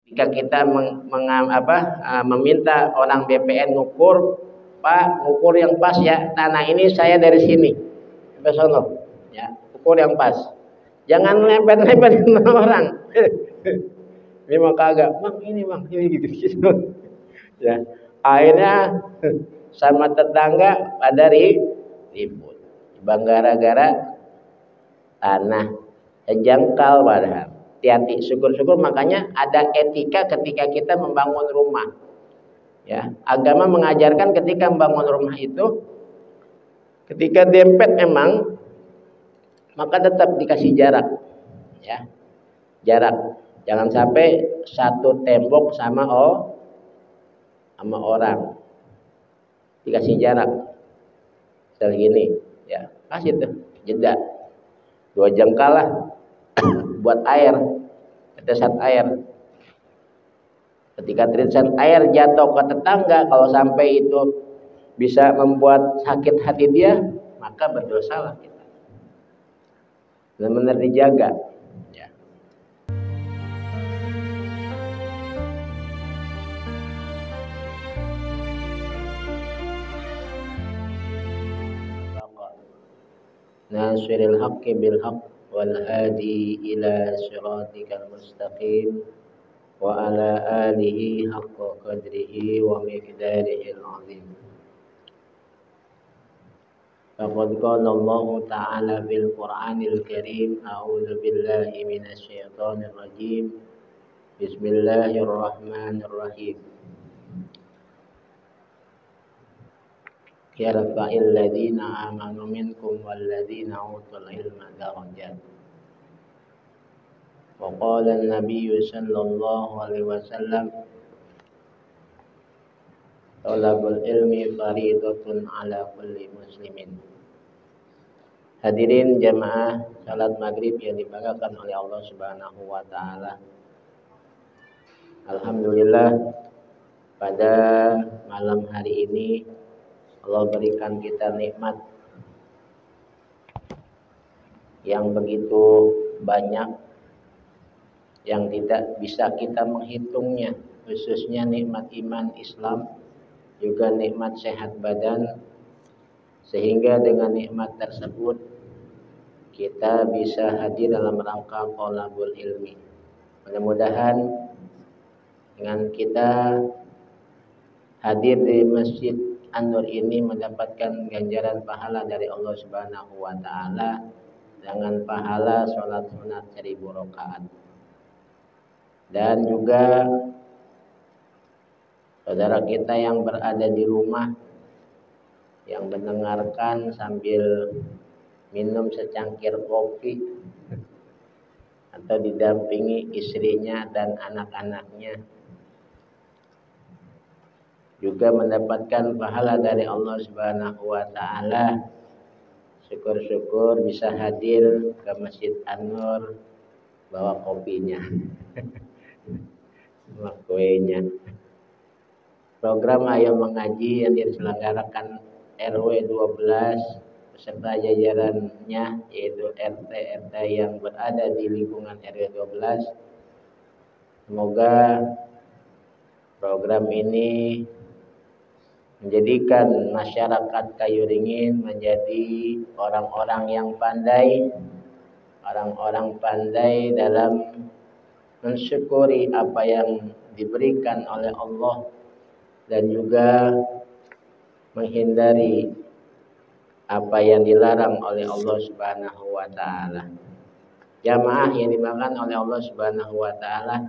Jika kita meminta orang BPN ngukur, Pak, ukur yang pas ya, tanah ini saya dari sini sampai sono, ya, ukur yang pas. Jangan lempet-lempetin orang. Ini mau kagak, bang ini gitu. Ya, akhirnya sama tetangga pada ribut. Bang gara-gara tanah jangkal padahal. Hati-hati, syukur-syukur makanya ada etika ketika kita membangun rumah. Ya, agama mengajarkan ketika membangun rumah itu, ketika dempet memang, maka tetap dikasih jarak. Ya, jarak. Jangan sampai satu tembok sama orang. Dikasih jarak. Misalnya gini, ya, kasih tuh jeda 2 jengkal lah buat air, tetesan air. Ketika tetesan air jatuh ke tetangga, kalau sampai itu bisa membuat sakit hati dia, maka berdosalah kita. Benar-benar dijaga. Ya. Nasiril haqqi bil haqq wal hadi ila siratikal mustaqim wa ala alihi haqqa qadrihi wa miqdarihil azim. Faqad qala Allah ta'ala fil Qur'anil Karim, a'udzu billahi minasy syaithanir rajim. Bismillahirrahmanirrahim. Yarfa'il ladzina amanu minkum wal ladzina utul ilma darajat. Wa qala an-nabiy sallallahu alaihi wasallam, talabul ilmi fariidatun ala kulli muslimin. Hadirin jamaah salat maghrib yang dibanggakan oleh Allah Subhanahu wa taala. Alhamdulillah, pada malam hari ini Allah berikan kita nikmat yang begitu banyak yang tidak bisa kita menghitungnya, khususnya nikmat iman Islam, juga nikmat sehat badan, sehingga dengan nikmat tersebut kita bisa hadir dalam rangka thalabul ilmi. Mudah-mudahan dengan kita hadir di Masjid An-Nur ini mendapatkan ganjaran pahala dari Allah Subhanahu wa taala dengan pahala sholat sunat 1000 rakaat. Dan juga saudara kita yang berada di rumah yang mendengarkan sambil minum secangkir kopi atau didampingi istrinya dan anak-anaknya, juga mendapatkan pahala dari Allah Subhanahu wa taala. Syukur-syukur bisa hadir ke Masjid An-Nur bawa kopinya. Bawa kuenya. Program Ayo Mengaji yang diselenggarakan RW 12 beserta jajarannya, yaitu RT yang berada di lingkungan RW 12. Semoga program ini menjadikan masyarakat Kayuringin menjadi orang-orang yang pandai, orang-orang pandai dalam mensyukuri apa yang diberikan oleh Allah dan juga menghindari apa yang dilarang oleh Allah Subhanahu wa taala. Jamaah yang dimakan oleh Allah Subhanahu wa taala,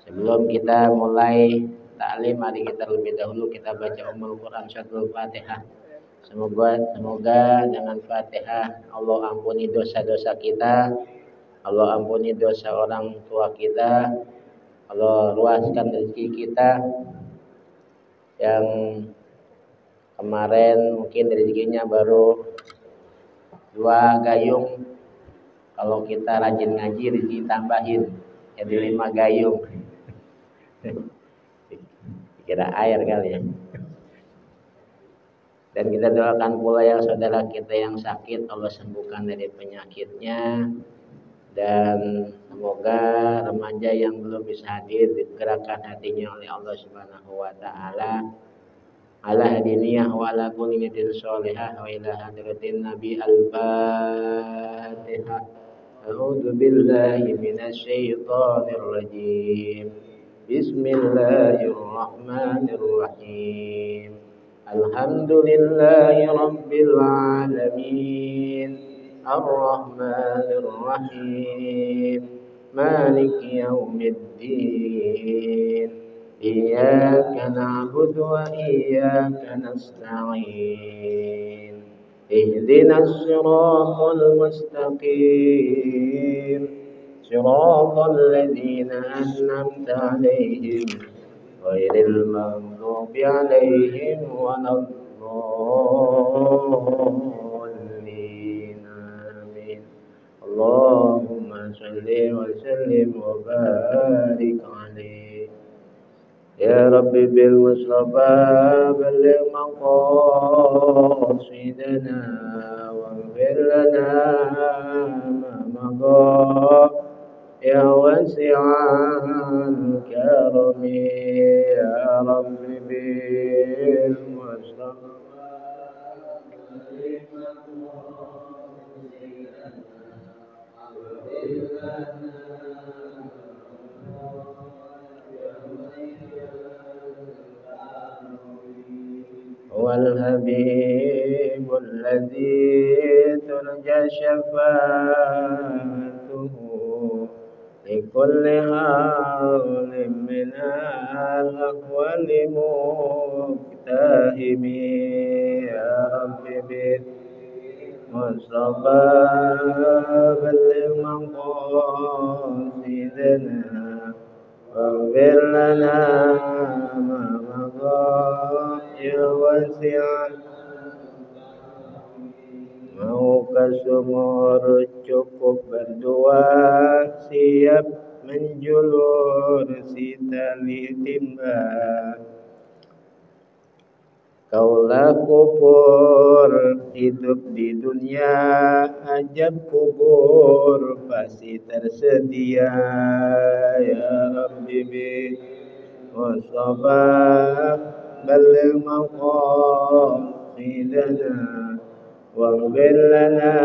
sebelum kita mulai ta'lim, mari kita lebih dahulu kita baca Ummul Quran suratul Fatihah. Semoga dengan Fatihah Allah ampuni dosa-dosa kita, Allah ampuni dosa orang tua kita, Allah luaskan rezeki kita. Yang kemarin mungkin rezekinya baru 2 gayung, kalau kita rajin ngaji rezeki tambahin jadi 5 gayung. Kira air kali ya. Dan kita doakan pula yang saudara kita yang sakit, Allah sembuhkan dari penyakitnya. dan semoga remaja yang belum bisa hadir digerakkan hatinya oleh Allah Subhanahu wa taala ala hadiniyah wa ala kulli niyatin sholihah wa ila hadratin nabi al-fatihah. A'udzu billahi minasy syaithanir rajim. Bismillahirrahmanirrahim. Alhamdulillahi rabbil alamin. Ar-Rahmanir Rahim. Maliki yaumiddin. Iyyaka na'budu wa iyyaka nasta'in. Ihdinas siratal mustaqim. Siratal ladzina an'amta 'alaihim ghairil maghdubi 'alaihim waladdallin. Amin. Allahumma shalli wa sallim wa barik 'alaihi. Ya Rabbi bil Mustafa balligh maqasidana waghfir lana ma madha ya wasi'al karami. Ya Rabbi bil Mustafa balligh maqasidana والحبيب الذي ترجى شفاعته لكل حول من الأحوال مقتحم. يا رب بالمصطفى بلغ مقاصدنا واغفر لنا ما مضى ya wasi'an. Maukah sumur cukup berdua, siap menjulur si tali timba. Kaulah kubur hidup di dunia, ajab kubur pasti tersedia. Ya Rabbi bi Mustafa balligh maqasidana waghfir lana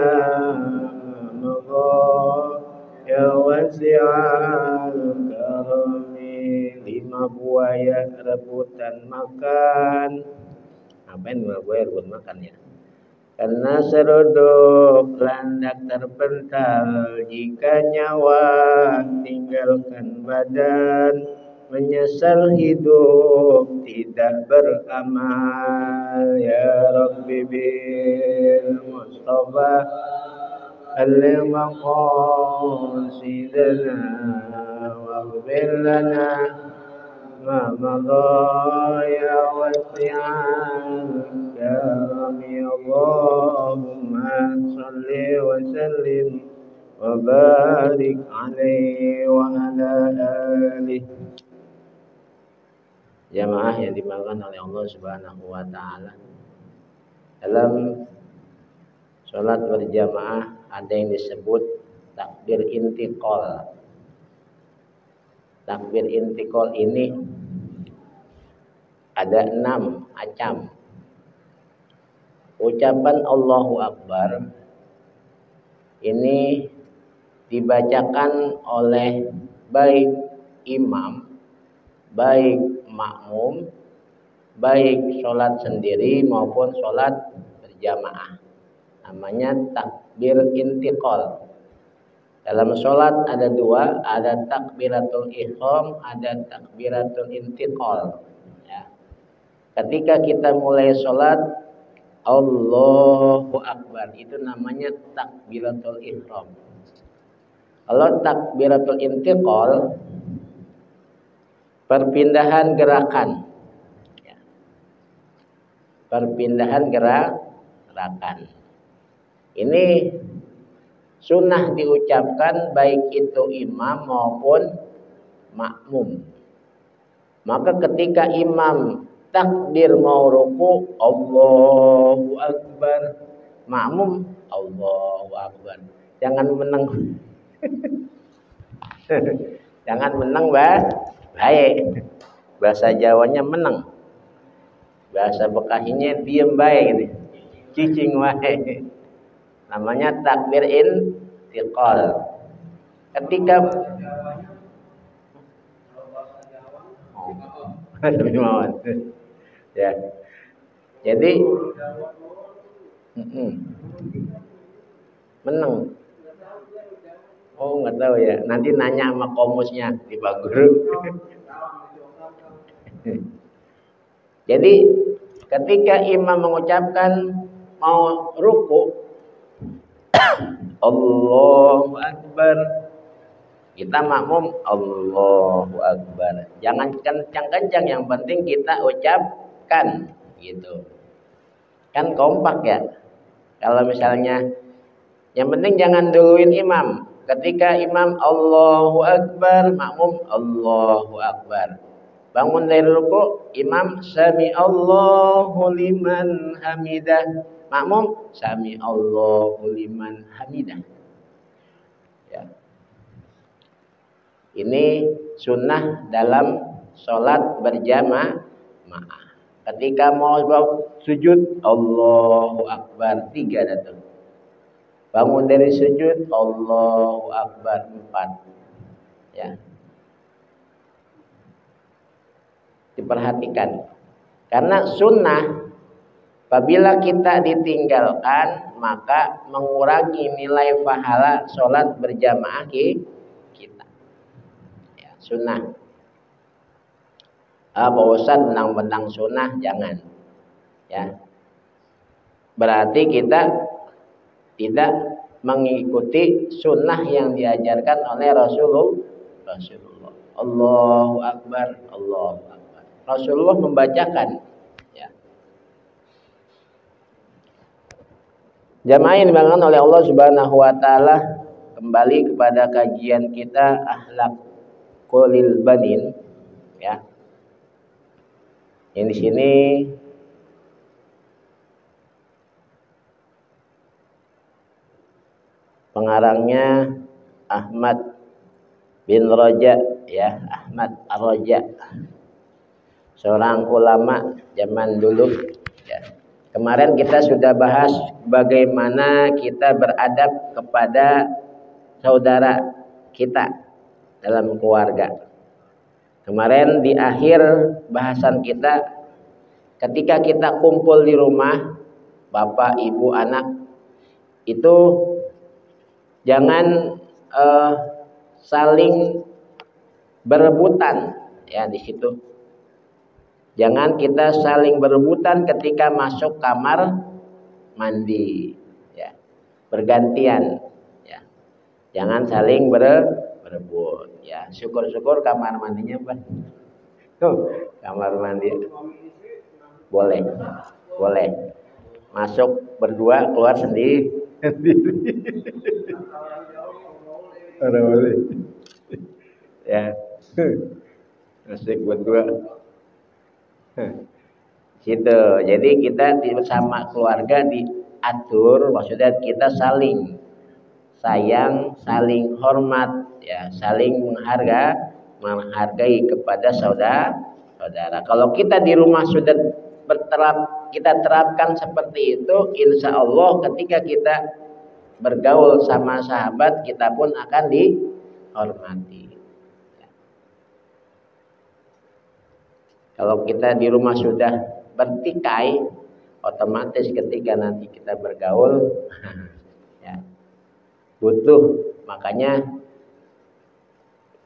ma madha ya wasi'al karami. 5 buaya rebutan makan. Ngapain 5 buaya rebut makan ya? Karena seruduk landak terpental, jika nyawa tinggalkan badan, menyesal hidup tidak beramal. Ya Rabbi bil Mustafa balligh maqasidana waghfir lana ma madha ya wasi'al karami. Allahumma salli wa sallim wa barik alaihi wa ala alihi. Jamaah yang dimakan oleh Allah Subhanahu wa taala, dalam sholat berjamaah ada yang disebut takbir intiqal. Takbir intiqal ini ada 6 macam. Ucapan Allahu Akbar ini dibacakan oleh baik imam, baik makmum, baik sholat sendiri maupun sholat berjamaah. Namanya takbir intiqal. Dalam sholat ada 2, ada takbiratul ihram, ada takbiratul intiqal. Ya. Ketika kita mulai sholat, Allahu Akbar, itu namanya takbiratul ihram. Kalau takbiratul intiqal, perpindahan gerakan, ya. Perpindahan gerakan. Ini sunnah diucapkan baik itu imam maupun makmum. Maka ketika imam takbir mau ruku, Allahu Akbar, makmum Allahu Akbar. Jangan menang Jangan menang baik. Bahasa Jawanya menang. Bahasa Bekasinya diem baik gitu. Cicing wae. Namanya takbir intiqal. Ketika ya. Jadi menang. Oh, nggak tahu ya. Nanti nanya sama komusnya di Pak Guru. Jadi ketika imam mengucapkan mau ruku, Allahu Akbar, kita makmum Allahu Akbar. Jangan kencang-kencang, yang penting kita ucapkan gitu. Kan kompak ya. Kalau misalnya yang penting jangan duluin imam. Ketika imam Allahu Akbar, makmum Allahu Akbar. Bangun dari ruku, imam sami Allahu liman hamidah. Makmum sami Allahu liman hamidah. Ya. Ini sunnah dalam sholat berjamaah. Ketika mau sujud, Allahu Akbar 3 datang. Bangun dari sujud, Allahu Akbar 4. Ya. Diperhatikan. Karena sunnah, apabila kita ditinggalkan, maka mengurangi nilai pahala sholat berjamaah kita. Ya, sunnah. Pak Ustadz menang-menang sunnah, jangan. Ya. Berarti kita tidak mengikuti sunnah yang diajarkan oleh Rasulullah. Allahu Akbar, Allahu Akbar. Rasulullah membacakan. Ya. Jamaah yang dibangun oleh Allah Subhanahu Wa Taala, kembali kepada kajian kita Akhlaqul Banin. Ya. Yang di sini pengarangnya Ahmad bin Raja, ya, Ahmad Ar-Raja, seorang ulama zaman dulu. Ya. Kemarin kita sudah bahas bagaimana kita beradab kepada saudara kita dalam keluarga. Kemarin di akhir bahasan kita, ketika kita kumpul di rumah, bapak, ibu, anak, itu jangan saling berebutan, ya, di situ. Jangan kita saling berebutan ketika masuk kamar mandi, ya, bergantian, ya. Jangan saling berebut, ya. Syukur-syukur kamar mandinya apa? Kamar mandi boleh, masuk berdua, keluar sendiri. Boleh. Ya. Asik berdua. Gitu. Jadi kita bersama keluarga diatur, maksudnya kita saling sayang, saling hormat, ya, saling menghargai kepada saudara. Kalau kita di rumah sudah kita terapkan seperti itu, insya Allah ketika kita bergaul sama sahabat, kita pun akan dihormati. Kalau kita di rumah sudah bertikai, otomatis ketika nanti kita bergaul, ya, butuh, makanya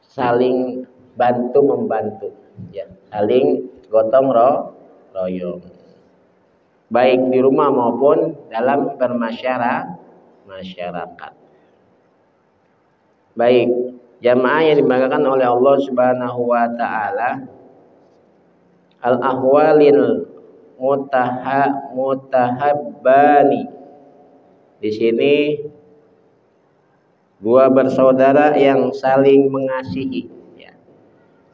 saling bantu membantu, ya, saling gotong royong, baik di rumah maupun dalam masyarakat. Baik, jamaah yang dibanggakan oleh Allah Subhanahu Wa Taala, al-ahwalil mutahabbani. Di sini dua bersaudara yang saling mengasihi, ya.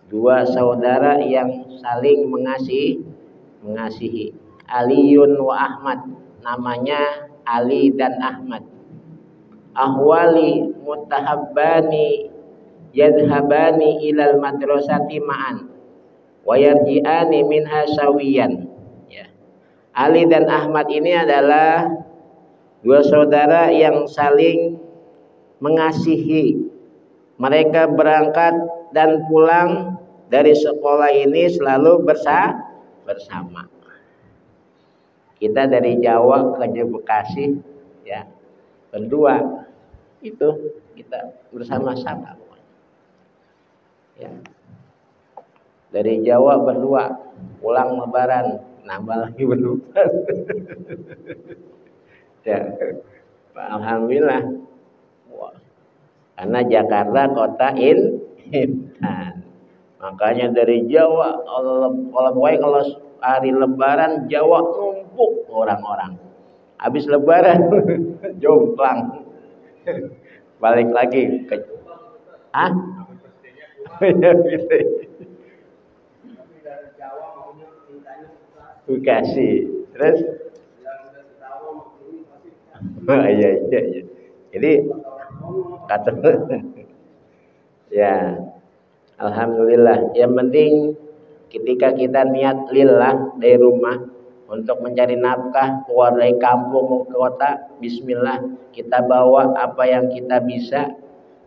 Dua saudara yang saling mengasihi. Aliun wa Ahmad, namanya Ali dan Ahmad. ahwali mutahabbani yadhhabani ilal madrasati ma'an wa yarji'ani minha sawiyan. Ya. Ali dan Ahmad ini adalah dua saudara yang saling mengasihi. Mereka berangkat dan pulang dari sekolah ini selalu bersama. Kita dari Jawa ke Bekasi ya berdua, itu kita bersama-sama ya. Dari Jawa berdua, pulang lebaran nambah lagi berdua. Ya, alhamdulillah. Wah. Karena Jakarta kota intan. Makanya dari Jawa kalau hari lebaran Jawa numpuk orang-orang. Habis lebaran jomplang. Balik lagi ke Bekasi. Terus iya. Jadi kata ya alhamdulillah. Yang penting ketika kita niat lillah dari rumah untuk mencari nafkah, keluar dari kampung mau ke kota, bismillah, kita bawa apa yang kita bisa.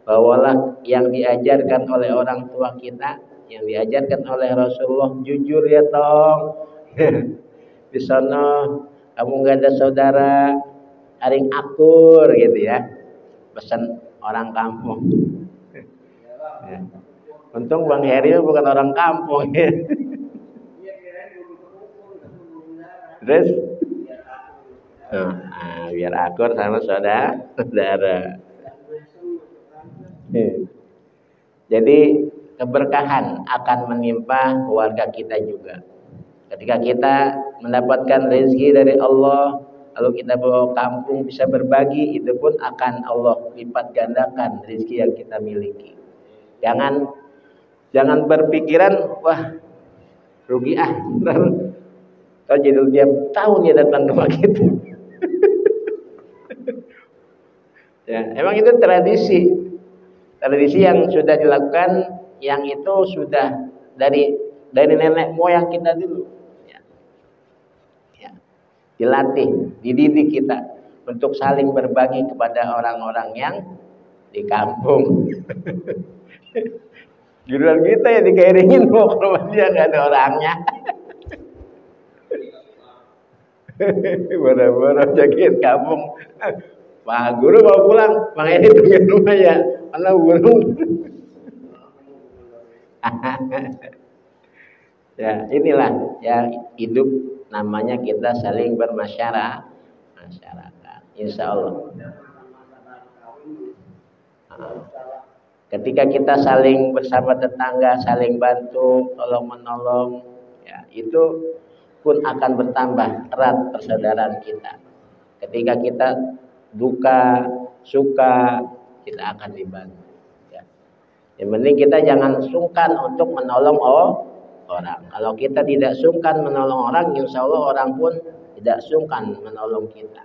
Bawalah yang diajarkan oleh orang tua kita, yang diajarkan oleh Rasulullah. Jujur ya tong. Di sana kamu nggak ada saudara, aring akur gitu ya, pesan orang kampung. Ya. Untung Bang Heri bukan orang kampung ya. Terus biar akur sama saudara. Jadi keberkahan akan menimpa keluarga kita juga. Ketika kita mendapatkan rezeki dari Allah, lalu kita bawa kampung bisa berbagi, itu pun akan Allah lipat gandakan rezeki yang kita miliki. Jangan berpikiran wah rugi kalau jadi tiap tahun dia datang ke rumah kita. Ya, emang itu tradisi yang sudah dilakukan, yang itu sudah dari nenek moyang kita dulu. Ya. Dilatih, dididik kita untuk saling berbagi kepada orang-orang yang di kampung. Giliran kita ya dikairingin mau ke rumah dia nggak ada orangnya. Boro-boro jagain kampung. Pak Guru mau pulang, Bang Edi tungguin rumah ya, mana burung. Ya inilah ya hidup, namanya kita saling bermasyarakat. Insya Allah. Ketika kita saling bersama tetangga, saling bantu, tolong menolong, ya itu pun akan bertambah erat persaudaraan kita. Ketika kita duka, suka, kita akan dibantu. Ya. Yang penting kita jangan sungkan untuk menolong orang. Kalau kita tidak sungkan menolong orang, insya Allah orang pun tidak sungkan menolong kita.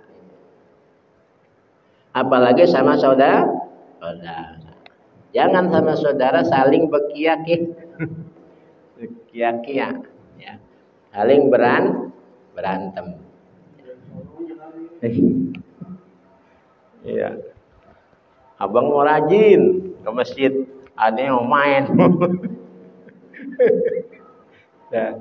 Apalagi sama saudara. Jangan sama saudara saling berkiaki. Ya. Saling berantem. Iya. Abang mau rajin ke masjid, ada yang mau main. Ya.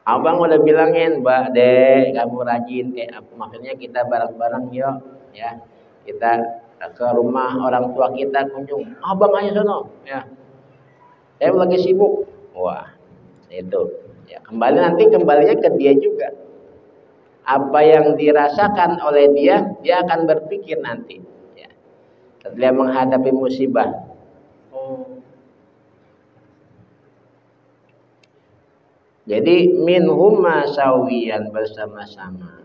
Abang udah bilangin, Mbak Dek, kamu rajin kayak apa? Maksudnya kita bareng-bareng yuk, ya. Kita ke rumah orang tua kita kunjung. Abang aja sono, ya. Saya lagi sibuk. Wah, itu. Ya, kembalinya ke dia juga. Apa yang dirasakan oleh dia akan berpikir nanti. Ya. Setelah menghadapi musibah. Jadi minhumma sawiyan, bersama-sama.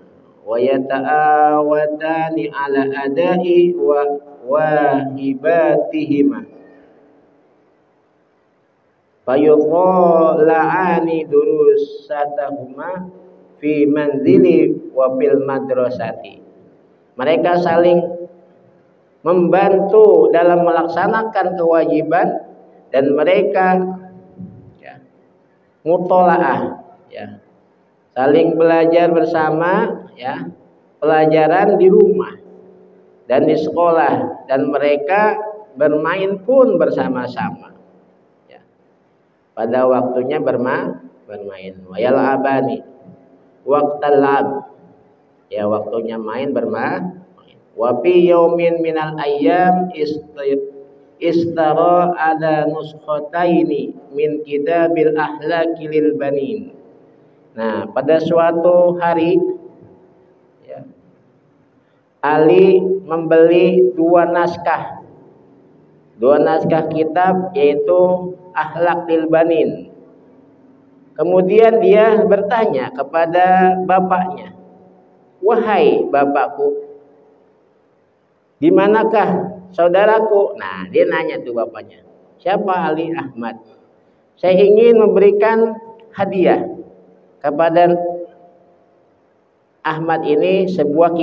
Wa yata'awadani ala adai wa wahibatihima. Fayuqala'ani durusatahuma fi manzili wa fil madrasati. Mereka saling membantu dalam melaksanakan kewajiban, dan mereka ya, mutolaah, ya, saling belajar bersama, ya, pelajaran di rumah dan di sekolah, dan mereka bermain pun bersama-sama, ya, pada waktunya bermain. Wayal abani waqtal lab, ya, waktunya main bermain. Wa fi yaumin minal ayyam istara ada nuskhataini min kitabil ahlaki lil banin. Nah, pada suatu hari, ya, Ali membeli dua naskah kitab, yaitu Akhlak lil Banin. Kemudian dia bertanya kepada bapaknya, "Wahai bapakku, di manakah saudaraku?" Nah, dia nanya tuh bapaknya, "Siapa Ali Ahmad? Saya ingin memberikan hadiah kepada Ahmad ini sebuah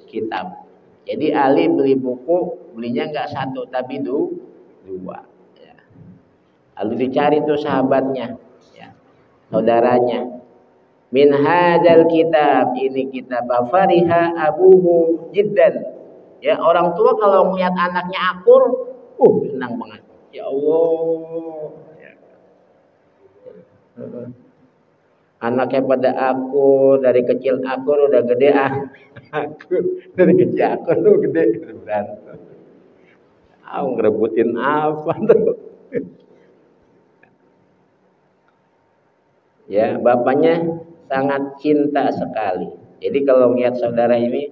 kitab." Jadi Ali beli buku, belinya nggak satu tapi dua. Ya. Lalu dicari tuh sahabatnya, ya, saudaranya. Min hadzal kitab, ini kitab, fariha abuhu jiddan. Ya, orang tua kalau melihat anaknya akur, senang banget. Ya Allah. Ya. Anaknya pada akur, dari kecil akur, udah gede akur, dari kecil akur tuh gede berantem. Ngerebutin apa tuh? Ya, bapaknya sangat cinta sekali. Jadi kalau melihat saudara ini,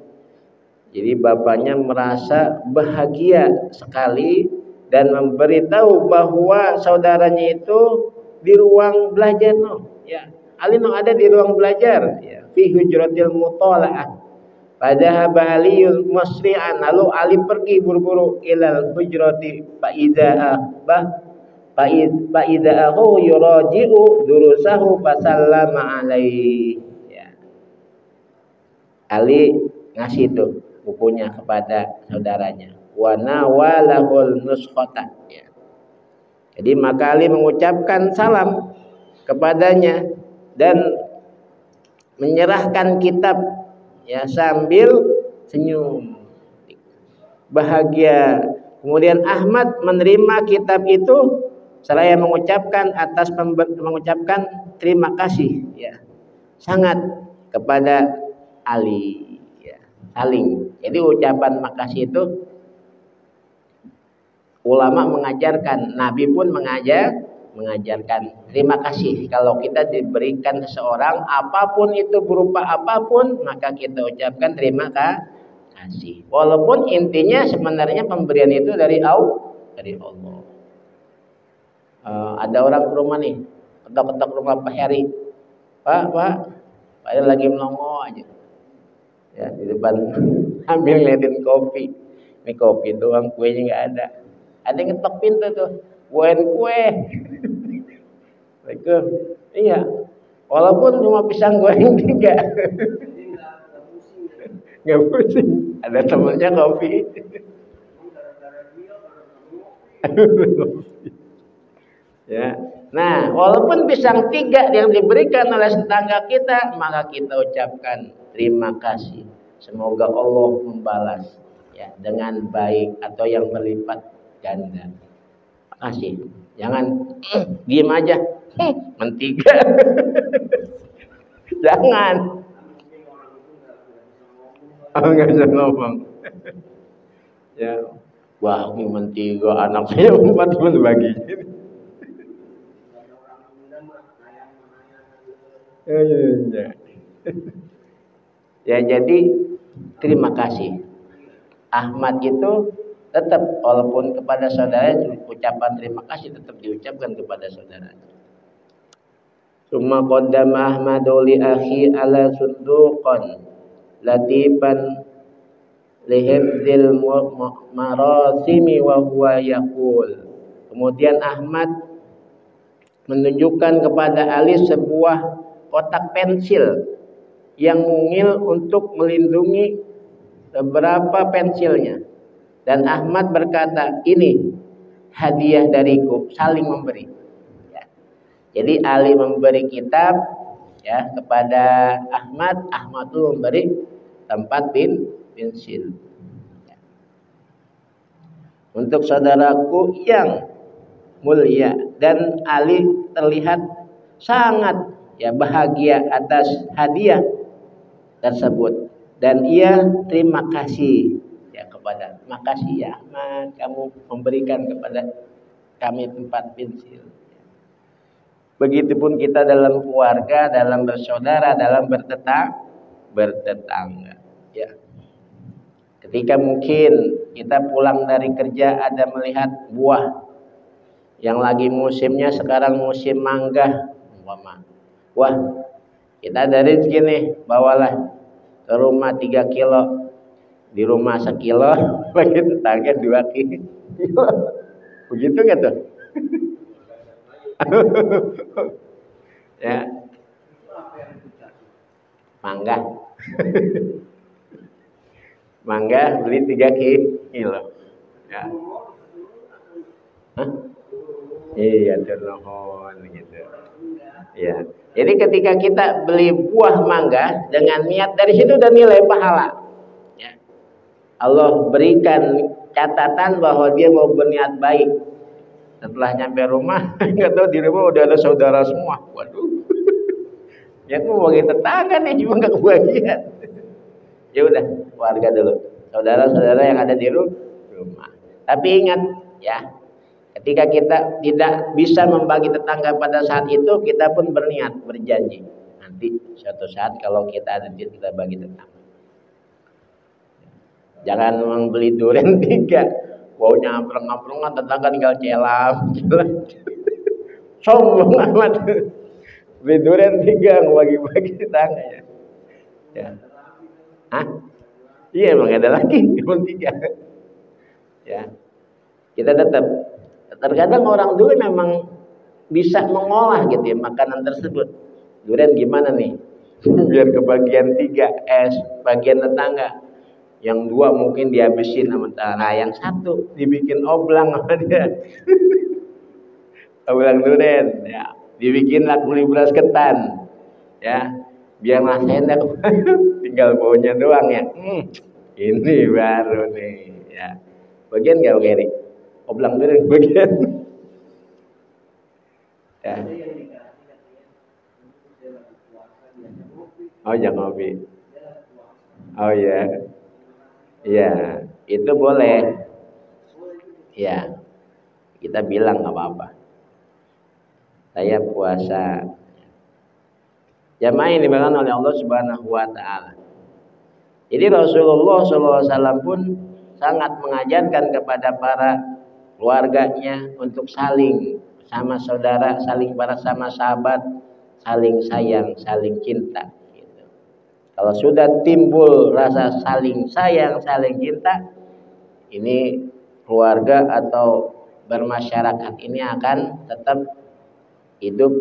jadi bapaknya merasa bahagia sekali dan memberitahu bahwa saudaranya itu di ruang belajar, ya. Ali ada di ruang belajar, ya, fi hujratil mutalaah. Pada Aliyun musri'an, lalu Ali pergi buru-buru ilal hujrati fa'ida'ahu yuraji'u durusahu fasallama alaihi. Ya. Ali ngasih tuh bukunya kepada saudaranya. Wa nawalahul nuskhata. Ya. Jadi maka Ali mengucapkan salam kepadanya dan menyerahkan kitab, ya, sambil senyum bahagia. Kemudian Ahmad menerima kitab itu seraya mengucapkan terima kasih, ya, sangat kepada Ali, ya, saling. Jadi ucapan makasih itu ulama mengajarkan, Nabi pun mengajarkan terima kasih. Kalau kita diberikan seseorang apapun itu, berupa apapun, maka kita ucapkan terima kasih. Walaupun intinya sebenarnya pemberian itu dari Allah. Ada orang ke rumah nih, ketok-ketok rumah Pak Heri. Pak Heri lagi melongo aja, ya, di depan ambil ngeliatin kopi. Ini kopi doang, kuenya nggak ada. Ada yang ngetok pintu tuh, buain kue. Iya, walaupun cuma pisang goreng 3. Nggak pusing. Ada temennya kopi. Ya. Nah, walaupun pisang 3 yang diberikan oleh tetangga kita, maka kita ucapkan terima kasih. Semoga Allah membalas, ya, dengan baik atau yang berlipat ganda. Kasih. Jangan diem aja. Mentiga. Jangan. Nggak bisa ngomong. Ya. Wah, ini mentiga, anak saya 4 pun bagi. Ya, jadi terima kasih. Ahmad itu tetap, walaupun kepada saudara, ucapan terima kasih tetap diucapkan kepada saudara. Summa qaddama Ahmadu li akhi ala sunduqan latifan lihibdil marasimi wa huwa yaqul. Kemudian Ahmad menunjukkan kepada Ali sebuah kotak pensil yang mungil untuk melindungi beberapa pensilnya. Dan Ahmad berkata, ini hadiah dariku, saling memberi. Ya. Jadi Ali memberi kitab ya kepada Ahmad, Ahmad itu memberi tempat pensil. Ya. Untuk saudaraku yang mulia, dan Ali terlihat sangat ya bahagia atas hadiah tersebut, dan ia terima kasih ya kepada, makasih ya Ahmad, kamu memberikan kepada kami tempat pensil. Begitupun kita dalam keluarga, dalam bersaudara, dalam bertetangga ya. Ketika mungkin kita pulang dari kerja, ada melihat buah yang lagi musimnya, sekarang musim mangga, wah kita dari sini bawalah ke rumah 3 kilo, di rumah 1 kilo, bagi tetangga 2 kilo. Begitu nggak tuh? Ya, mangga. Mangga beli 3 kilo. Ya. Hah? Iya, turnuhun gitu. Ya. Jadi ketika kita beli buah mangga dengan niat, dari situ udah nilai pahala. Ya. Allah berikan catatan bahwa dia mau berniat baik. Setelah nyampe rumah, nggak tahu di rumah udah ada saudara semua. Waduh. Ya aku mau bagi tetangga nih, cuma nggak kebagian. Ya udah, keluarga dulu. Saudara-saudara yang ada di rumah. Tapi ingat ya, ketika kita tidak bisa membagi tetangga pada saat itu, kita pun berniat, berjanji. Nanti suatu saat kalau kita ada duit, kita bagi tetangga. Jangan membeli durian 3, baunya ampreng-amprengan, tetangga tinggal celam. Sombong amat. Beli durian 3, bagi-bagi tetangga ya. Ya. Hah? Iya, emang ada lagi, cuma 3. Ya. Kita tetap, terkadang orang dulu memang bisa mengolah gitu ya makanan tersebut. Durian gimana nih? Biar kebagian 3, bagian tetangga. Yang 2 mungkin dihabisin sama tetangga, yang 1 dibikin oblang sama dia. Oblang durian, ya. Dibikinlah kuli beras ketan, ya. Biar rasanya enak, tinggal baunya doang ya. Ini baru nih, ya. Bagian nggak Geri? Oblang durian bagian. Ya. Oh jangan ngopi. Oh ya, ya itu boleh. Ya, kita bilang nggak apa-apa. Saya puasa. Jamaah yang dimakan oleh Allah Subhanahu Wa Taala. Jadi Rasulullah SAW pun sangat mengajarkan kepada para keluarganya untuk saling sama saudara, saling para sama sahabat, saling sayang, saling cinta. Gitu. Kalau sudah timbul rasa saling sayang, saling cinta, ini keluarga atau bermasyarakat ini akan tetap hidup,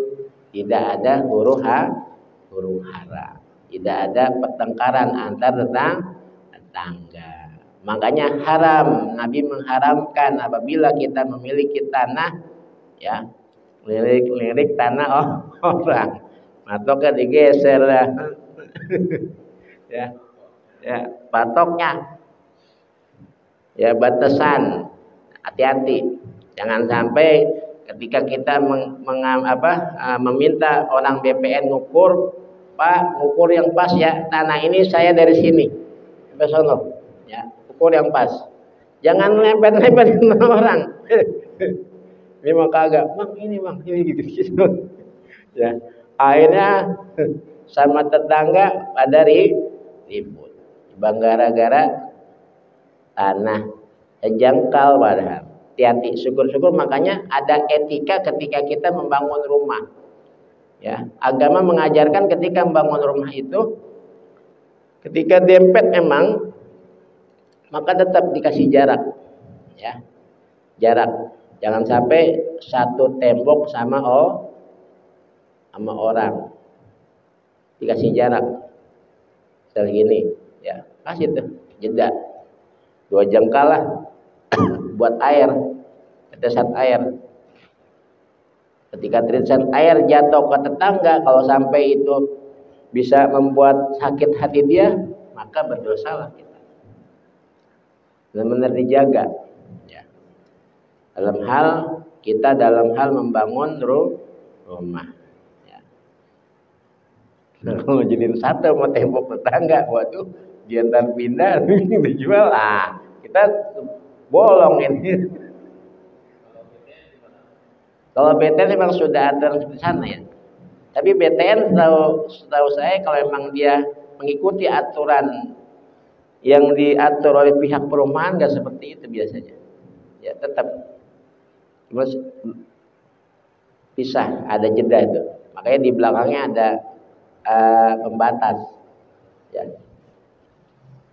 tidak ada huru hara, tidak ada pertengkaran antar tetangga. Makanya haram, Nabi mengharamkan apabila kita memiliki tanah, ya, lirik tanah orang, matoknya digeser lah. ya, patoknya, ya batasan, hati-hati, jangan sampai ketika kita meminta orang BPN ngukur, Pak, ngukur yang pas ya, tanah ini saya dari sini sampai sono, ya, ukur yang pas. Jangan lempet-lempetin orang. Ini mau kagak, bang ini gitu. Ya, akhirnya sama tetangga pada ribut, bang gara-gara tanah sejengkal padahal. Hati-hati, syukur-syukur makanya ada etika ketika kita membangun rumah. Ya, agama mengajarkan ketika membangun rumah itu, ketika dempet memang, maka tetap dikasih jarak. Ya, jarak. Jangan sampai satu tembok sama orang. Dikasih jarak. Segini, ya, kasih tuh jeda 2 jengkal lah. buat air, tetesan air. Ketika tetesan air jatuh ke tetangga, kalau sampai itu bisa membuat sakit hati dia, maka berdosalah kita. Benar-benar dijaga. Ya. Dalam hal membangun rumah. Ya. Nah, kalau jadiin satu mau tembok tetangga, waduh, diantar pindah, dijual, kita bolong ini. Kalau BTN memang sudah ada di sana ya. Tapi BTN setahu saya kalau memang dia mengikuti aturan yang diatur oleh pihak perumahan nggak seperti itu biasanya. Ya tetap cuma pisah, ada jeda itu. Makanya di belakangnya ada pembatas. Ya.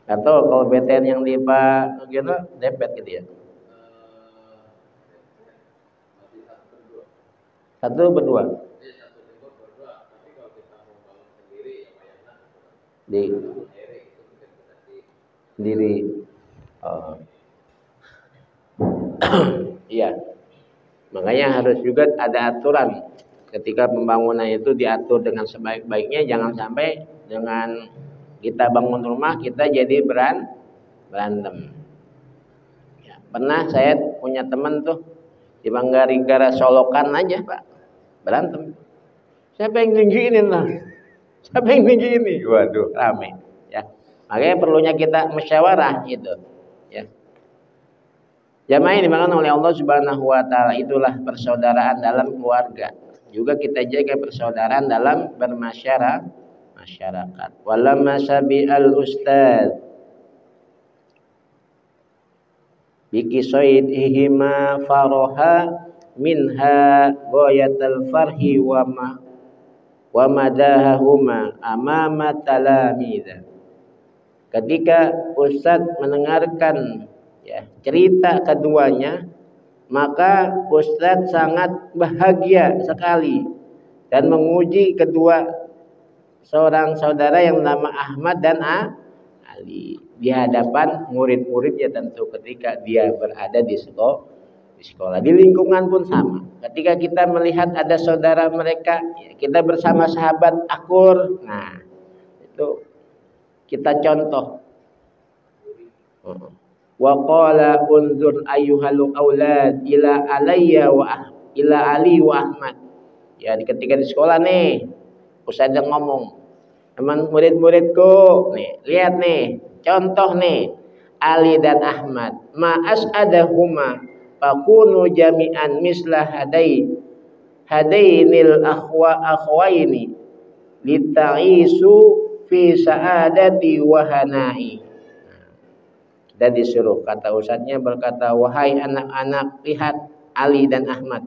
Atau kalau BTN yang di Pak gitu depet gitu ya. Satu berdua. Di sendiri. Iya. Makanya harus juga ada aturan. Ketika pembangunan itu diatur dengan sebaik-baiknya, jangan sampai dengan kita bangun rumah kita jadi berantem. Ya, pernah saya punya teman tuh di Manggaringgara Solokan aja Pak berantem. Siapa yang tinggiin lah? Siapa yang tinggi ini? Waduh, rame. Ya, makanya perlunya kita musyawarah gitu. Ya. Jamaah ini dimakan oleh Allah Subhanahu Wa Taala, itulah persaudaraan dalam keluarga. Juga kita jaga persaudaraan dalam masyarakat. Walamma sabi'al ustad bikisoidihima faroha minha goyatal farhi wa madahahuma amama talamida. Ketika Ustadz mendengarkan ya cerita keduanya, maka Ustadz sangat bahagia sekali dan memuji kedua seorang saudara yang bernama Ahmad dan Ali di hadapan murid-muridnya, tentu ketika dia berada di sekolah, di lingkungan pun sama. Ketika kita melihat ada saudara mereka, ya, kita bersama sahabat akur, nah itu kita contoh. Wa qala unzur ayyuhal aulad ila alayya wa ila Ali wa Ahmad. Ya, ketika di sekolah nih, Ustaz yang ngomong, teman murid-muridku, nih, lihat nih, contoh nih, Ali dan Ahmad, ma as'adahuma fakunu jami'an mislah hadainil akhwaini lita'isu fi sa'adati wa hanai. Dan disuruh, kata ustadznya berkata, wahai anak-anak, lihat Ali dan Ahmad,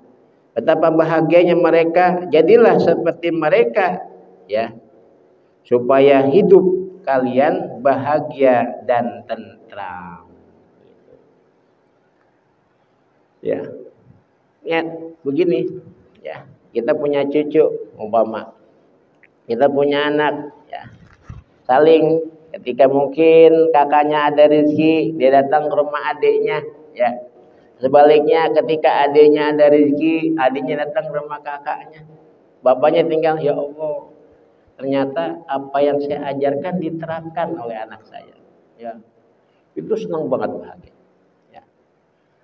betapa bahagianya mereka, jadilah seperti mereka ya, supaya hidup kalian bahagia dan tentram. Ya, begini ya, kita punya cucu umpama, kita punya anak ya, saling ketika mungkin kakaknya ada rezeki, dia datang ke rumah adiknya ya. Sebaliknya ketika adiknya ada rezeki, adiknya datang ke rumah kakaknya. Bapaknya tinggal, ya Allah, ternyata apa yang saya ajarkan diterapkan oleh anak saya. Ya. Itu senang banget, bahagia. Ya.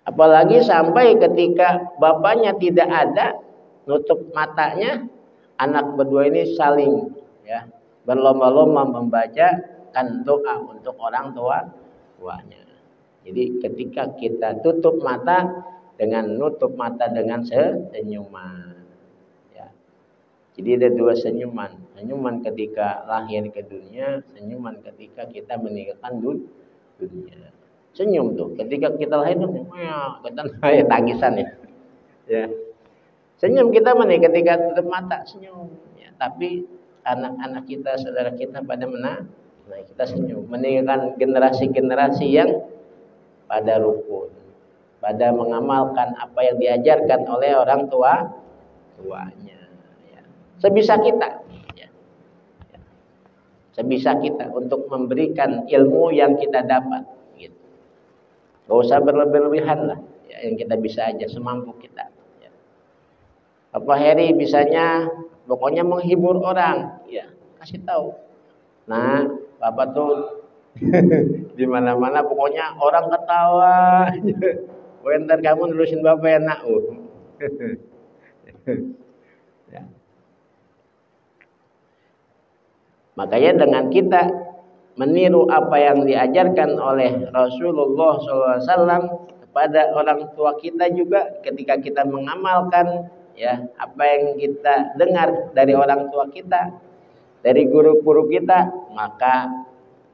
Apalagi sampai ketika bapaknya tidak ada, nutup matanya, anak berdua ini saling ya berlomba-lomba membaca kan doa untuk orang tuanya. Jadi ketika kita tutup mata dengan nutup mata dengan senyuman. Ya. Jadi ada dua senyuman. Senyuman ketika lahir ke dunia, senyuman ketika kita meninggalkan dunia. Senyum tuh ketika kita lahir tuh, kita tangisan ya. Ya. Senyum kita ketika tutup mata senyum. Ya. Tapi anak-anak kita, saudara kita pada nah kita senyum, meninggalkan generasi-generasi yang pada rukun, pada mengamalkan apa yang diajarkan oleh orang tuanya. Ya. Sebisa kita, ya. Sebisa kita untuk memberikan ilmu yang kita dapat. Gitu. Gak usah berlebihan lah, ya, yang kita bisa aja semampu kita. Ya. Apa Heri bisanya, pokoknya menghibur orang, ya kasih tahu. Nah, Bapak tuh di mana-mana pokoknya orang ketawa. Bentar kamu nerusin Bapak ya nak. Ya. Makanya dengan kita meniru apa yang diajarkan oleh Rasulullah SAW kepada orang tua kita juga, ketika kita mengamalkan ya apa yang kita dengar dari orang tua kita, dari guru-guru kita, maka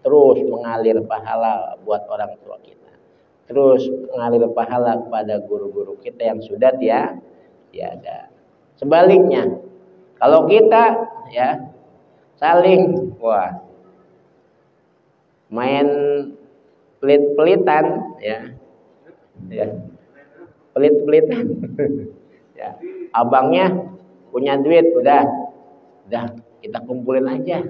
terus mengalir pahala buat orang tua kita, terus mengalir pahala kepada guru-guru kita yang sudah tiada. Sebaliknya, kalau kita ya saling main pelit-pelitan ya pelit-pelitan ya, abangnya punya duit, udah kita kumpulin aja.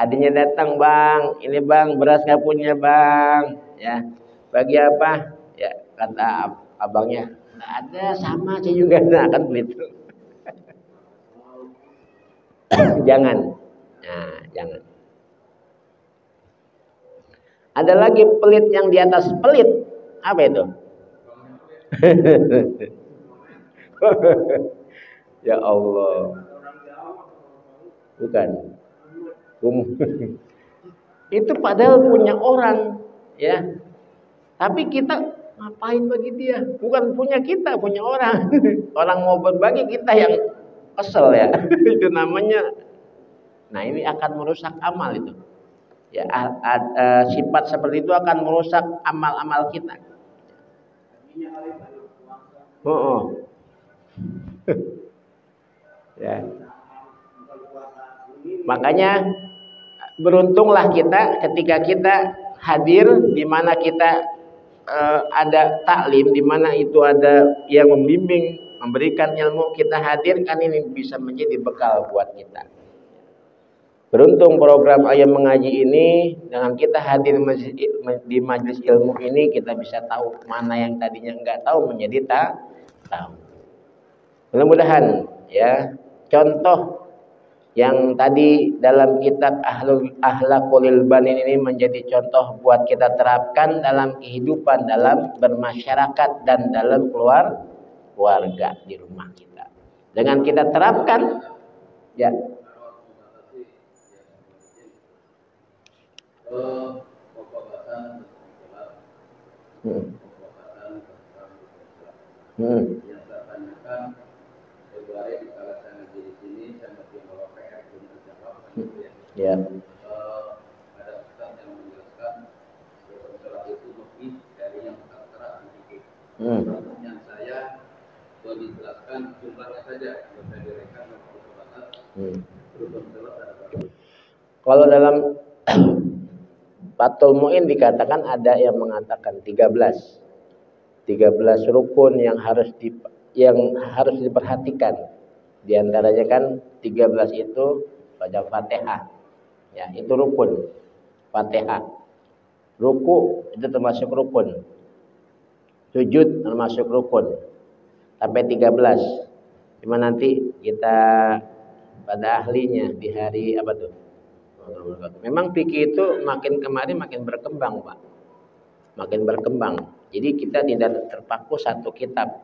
Adanya datang, bang, ini bang beras gak punya bang, ya bagi apa ya, kata abangnya nggak ada, sama saya juga akan begitu. Jangan. Nah, jangan. Ada lagi pelit yang di atas pelit. Apa itu? Ya Allah. Bukan. Itu padahal punya orang, ya. Tapi kita ngapain bagi dia? Bukan punya kita, punya orang. Orang mau berbagi, kita yang kesel ya. Itu namanya. Nah, ini akan merusak amal itu. Ya, sifat seperti itu akan merusak amal-amal kita. Ya. Makanya beruntunglah kita ketika kita hadir di mana kita ada taklim, di mana itu ada yang membimbing, memberikan ilmu, kita hadirkan, ini bisa menjadi bekal buat kita. Beruntung program Ayam Mengaji ini, dengan kita hadir di majelis ilmu ini, kita bisa tahu mana yang tadinya enggak tahu menjadi tahu. Mudah-mudahan ya, contoh yang tadi dalam kitab Akhlaqul Banin ini menjadi contoh buat kita terapkan dalam kehidupan, dalam bermasyarakat dan dalam keluarga di rumah kita. Dengan kita terapkan ya. Ya. Ada ustaz yang menjelaskan sholat itu lebih dari yang tertera sedikit. Pertanyaan saya dijelaskan jumlahnya saja, yang saya direkam Kalau dalam Fathul Mu'in dikatakan ada yang mengatakan 13 rukun yang harus diperhatikan. Di antaranya kan 13 itu baca Fatihah. Ya, itu rukun. Fatihah. Ruku itu termasuk rukun. Sujud termasuk rukun. Sampai 13. Cuma nanti kita pada ahlinya di hari apa tuh? Memang fikih itu makin kemarin makin berkembang, Pak. Makin berkembang. Jadi kita tidak terpaku satu kitab.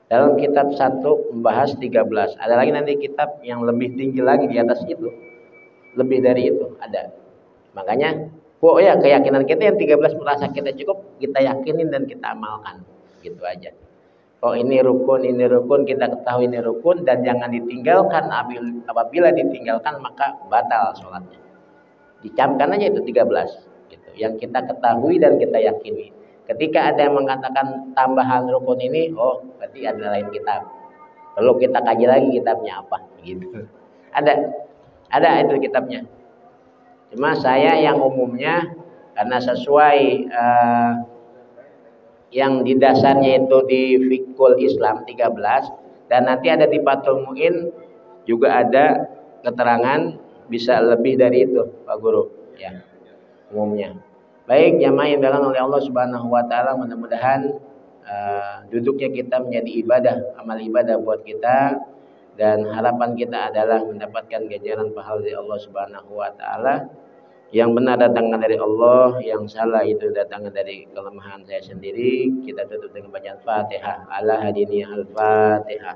Dalam kitab satu membahas 13. Ada lagi nanti kitab yang lebih tinggi lagi di atas itu. Lebih dari itu ada. Makanya, keyakinan kita yang 13 merasa kita cukup, kita yakinin dan kita amalkan. Gitu aja. Ini rukun, kita ketahui ini rukun dan jangan ditinggalkan. Apabila ditinggalkan maka batal sholatnya. Dicamkan aja itu 13 gitu. Yang kita ketahui dan kita yakini. Ketika ada yang mengatakan tambahan rukun ini, berarti ada lain kitab. Lalu kita kaji lagi kitabnya apa gitu. Ada itu kitabnya. Cuma saya yang umumnya karena sesuai yang di dasarnya itu di Fiqhul Islam 13 dan nanti ada di Fathul Mu'in juga ada keterangan bisa lebih dari itu, Pak Guru, ya. Umumnya. Baik, jamaah yang dimuliakan oleh Allah Subhanahu wa taala, mudah-mudahan duduknya kita menjadi ibadah, amal ibadah buat kita, dan harapan kita adalah mendapatkan ganjaran pahala dari Allah Subhanahu wa taala. Yang benar datangnya dari Allah, yang salah itu datangnya dari kelemahan saya sendiri. Kita tutup dengan bacaan Fatihah. Ala hadini al-Fatihah.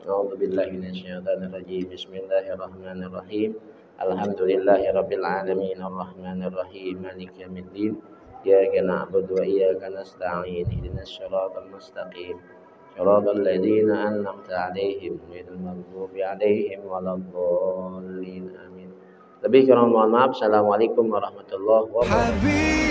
A'udzubillahi minasyaitonirrajim. Bismillahirrahmanirrahim. Alhamdulillahirabbil alamin arrahmanir rahim maliki yaumiddin. Iyyaka na'budu wa iyyaka nasta'in. Ihdinas siratal mustaqim. Shiratal ladzina an'amta 'alaihim ghairil maghdubi 'alaihim waladdallin. Amin. Lebih kurang mohon maaf. Assalamualaikum warahmatullahi wabarakatuh.